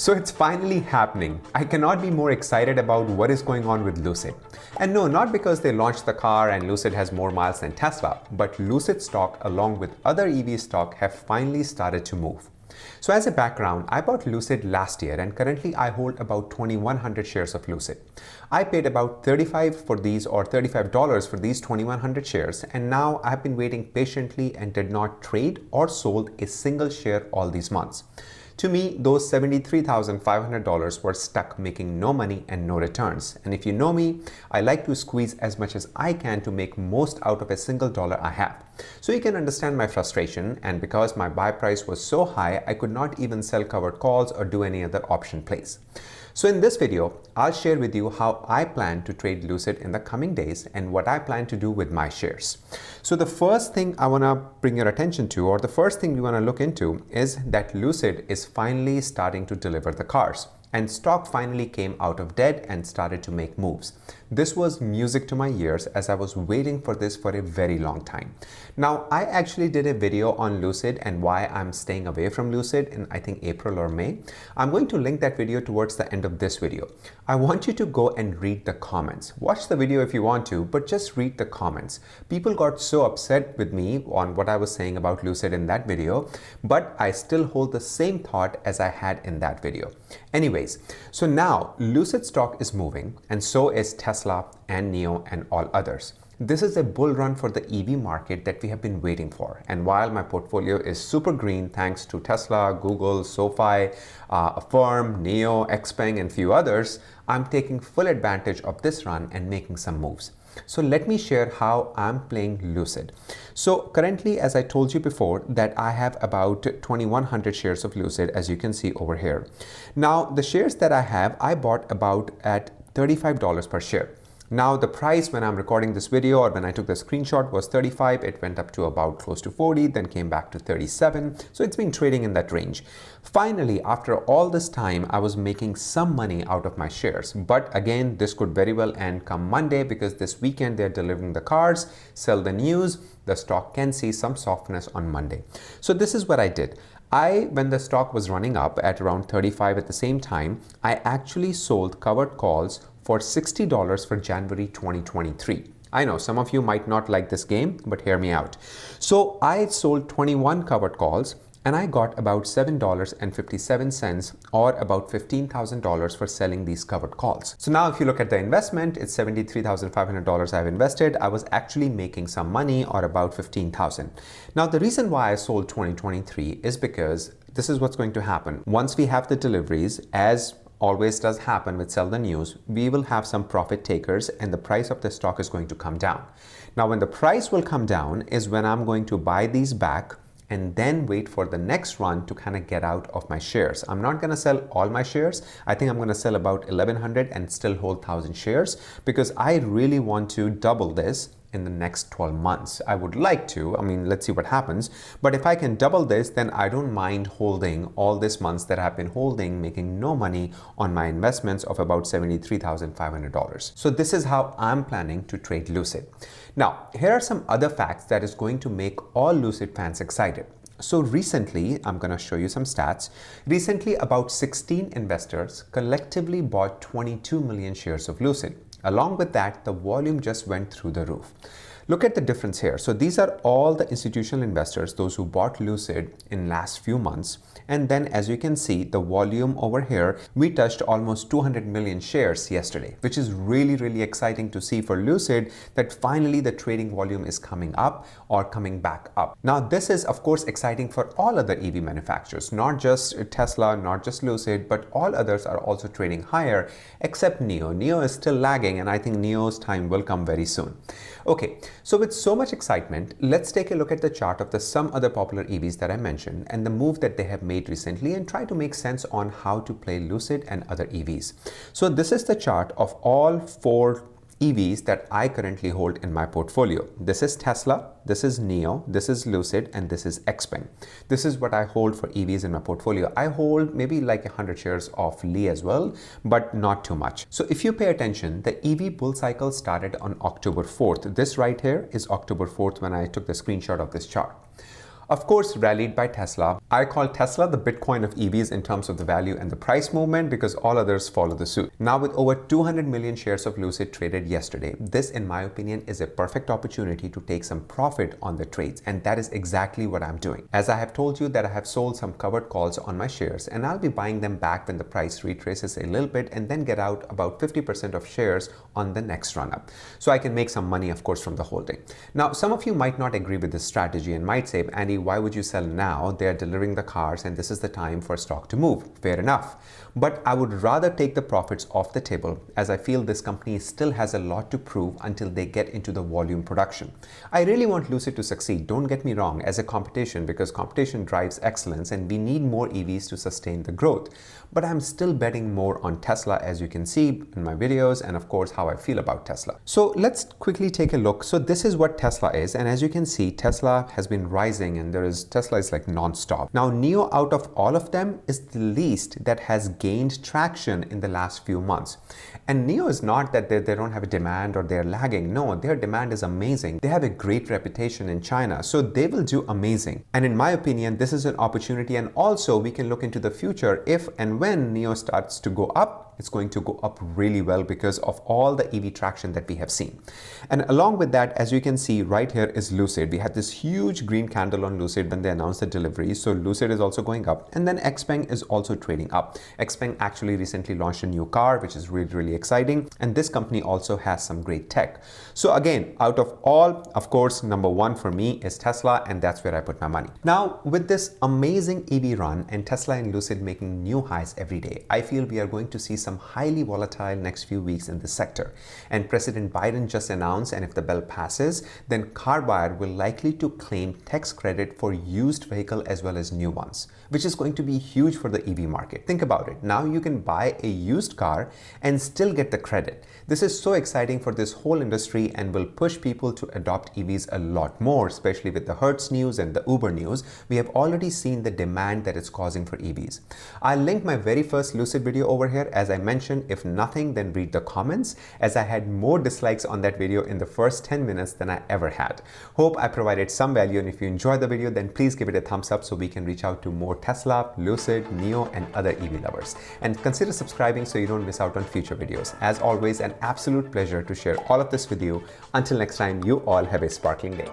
So it's finally happening. I cannot be more excited about what is going on with Lucid. And no, not because they launched the car and Lucid has more miles than Tesla, but Lucid stock along with other EV stock have finally started to move. So as a background, I bought Lucid last year and currently I hold about 2,100 shares of Lucid. I paid about $35 for these or $35 for these 2,100 shares, and now I've been waiting patiently and did not trade or sold a single share all these months. To me, those $73,500 were stuck making no money and no returns. And if you know me, I like to squeeze as much as I can to make most out of a single dollar I have. So you can understand my frustration, and because my buy price was so high, I could not even sell covered calls or do any other option plays. So in this video, I'll share with you how I plan to trade Lucid in the coming days and what I plan to do with my shares. So the first thing I want to bring your attention to, or the first thing we want to look into, is that Lucid is finally starting to deliver the cars. And stock finally came out of debt and started to make moves. This was music to my ears as I was waiting for this for a very long time. Now, I actually did a video on Lucid and why I'm staying away from Lucid in I think April or May. I'm going to link that video towards the end of this video. I want you to go and read the comments. Watch the video if you want to, but just read the comments. People got so upset with me on what I was saying about Lucid in that video, but I still hold the same thought as I had in that video. Anyways, so now Lucid stock is moving and so is Tesla and NIO and all others. This is a bull run for the EV market that we have been waiting for. And while my portfolio is super green thanks to Tesla, Google, SoFi, Affirm, NIO, Xpeng and few others, I'm taking full advantage of this run and making some moves. So let me share how I'm playing Lucid. So currently, as I told you before, that I have about 2,100 shares of Lucid, as you can see over here. Now, the shares that I have, I bought about at $35 per share. Now the price when I'm recording this video or when I took the screenshot was 35. It went up to about close to 40, then came back to 37. So it's been trading in that range. Finally, after all this time, I was making some money out of my shares. But again, this could very well end come Monday because this weekend they're delivering the cars, sell the news, the stock can see some softness on Monday. So this is what I did. When the stock was running up at around 35 at the same time, I actually sold covered calls for $60 for January 2023. I know some of you might not like this game, but hear me out. So I sold 21 covered calls and I got about $7.57 or about $15,000 for selling these covered calls. So now if you look at the investment, it's $73,500 I've invested. I was actually making some money or about $15,000. Now the reason why I sold 2023 is because this is what's going to happen. Once we have the deliveries, as always does happen with sell the news, we will have some profit takers and the price of the stock is going to come down. Now when the price will come down is when I'm going to buy these back and then wait for the next run to kind of get out of my shares. I'm not going to sell all my shares. I think I'm going to sell about 1,100 and still hold 1,000 shares because I really want to double this in the next 12 months. I would like to, let's see what happens. But if I can double this, then I don't mind holding all these months that I've been holding, making no money on my investments of about $73,500. So this is how I'm planning to trade Lucid. Now, here are some other facts that is going to make all Lucid fans excited. So recently, I'm going to show you some stats. Recently, about 16 investors collectively bought 22 million shares of Lucid. Along with that, the volume just went through the roof. Look at the difference here. So these are all the institutional investors, those who bought Lucid in last few months. And then as you can see, the volume over here, we touched almost 200 million shares yesterday, which is really, really exciting to see for Lucid that finally the trading volume is coming up or coming back up. Now, this is of course exciting for all other EV manufacturers, not just Tesla, not just Lucid, but all others are also trading higher except NIO. NIO is still lagging and I think NIO's time will come very soon. Okay, so with so much excitement, let's take a look at the chart of the some other popular EVs that I mentioned and the move that they have made recently and try to make sense on how to play Lucid and other EVs. So this is the chart of all 4 EVs that I currently hold in my portfolio. This is Tesla, this is NIO, this is Lucid, and this is Xpeng. This is what I hold for EVs in my portfolio. I hold maybe like 100 shares of Li as well, but not too much. So if you pay attention, the EV bull cycle started on October 4th. This right here is October 4th when I took the screenshot of this chart. of course rallied by Tesla. I call Tesla the Bitcoin of EVs in terms of the value and the price movement because all others follow the suit. Now with over 200 million shares of Lucid traded yesterday, this in my opinion is a perfect opportunity to take some profit on the trades, and that is exactly what I'm doing. As I have told you that I have sold some covered calls on my shares and I'll be buying them back when the price retraces a little bit and then get out about 50% of shares on the next run up. So I can make some money, of course, from the holding. Now, some of you might not agree with this strategy and might say, Andy, why would you sell now? They're delivering the cars and this is the time for stock to move. Fair enough. But I would rather take the profits off the table as I feel this company still has a lot to prove until they get into the volume production. I really want Lucid to succeed, don't get me wrong, as a competition because competition drives excellence and we need more EVs to sustain the growth. But I'm still betting more on Tesla, as you can see in my videos and of course how I feel about Tesla. So let's quickly take a look. So this is what Tesla is, and as you can see, Tesla has been rising and Tesla is like non-stop. Now NIO out of all of them is the least that has gained traction in the last few months. And NIO is not that they don't have a demand or they're lagging. No, their demand is amazing. They have a great reputation in China, so they will do amazing. And in my opinion, this is an opportunity, and also we can look into the future. If and when NIO starts to go up, it's going to go up really well because of all the EV traction that we have seen. And along with that, as you can see right here is Lucid. We had this huge green candle on Lucid when they announced the delivery. So Lucid is also going up, and then XPeng is also trading up. XPeng actually recently launched a new car, which is really exciting. And this company also has some great tech. So again, out of all, of course, number one for me is Tesla, and that's where I put my money. Now, with this amazing EV run and Tesla and Lucid making new highs every day, I feel we are going to see some highly volatile next few weeks in this sector. And President Biden just announced, and if the bill passes, then car buyer will likely to claim tax credit for used vehicle as well as new ones, which is going to be huge for the EV market. Think about it. Now you can buy a used car and still get the credit. This is so exciting for this whole industry and will push people to adopt EVs a lot more, especially with the Hertz news and the Uber news. We have already seen the demand that it's causing for EVs. I'll link my very first Lucid video over here. As I mentioned, if nothing, then read the comments, as I had more dislikes on that video in the first 10 minutes than I ever had. Hope I provided some value, and if you enjoyed the video, then please give it a thumbs up so we can reach out to more Tesla, Lucid, NIO, and other EV lovers. And consider subscribing so you don't miss out on future videos. As always, an absolute pleasure to share all of this with you. Until next time, you all have a sparkling day.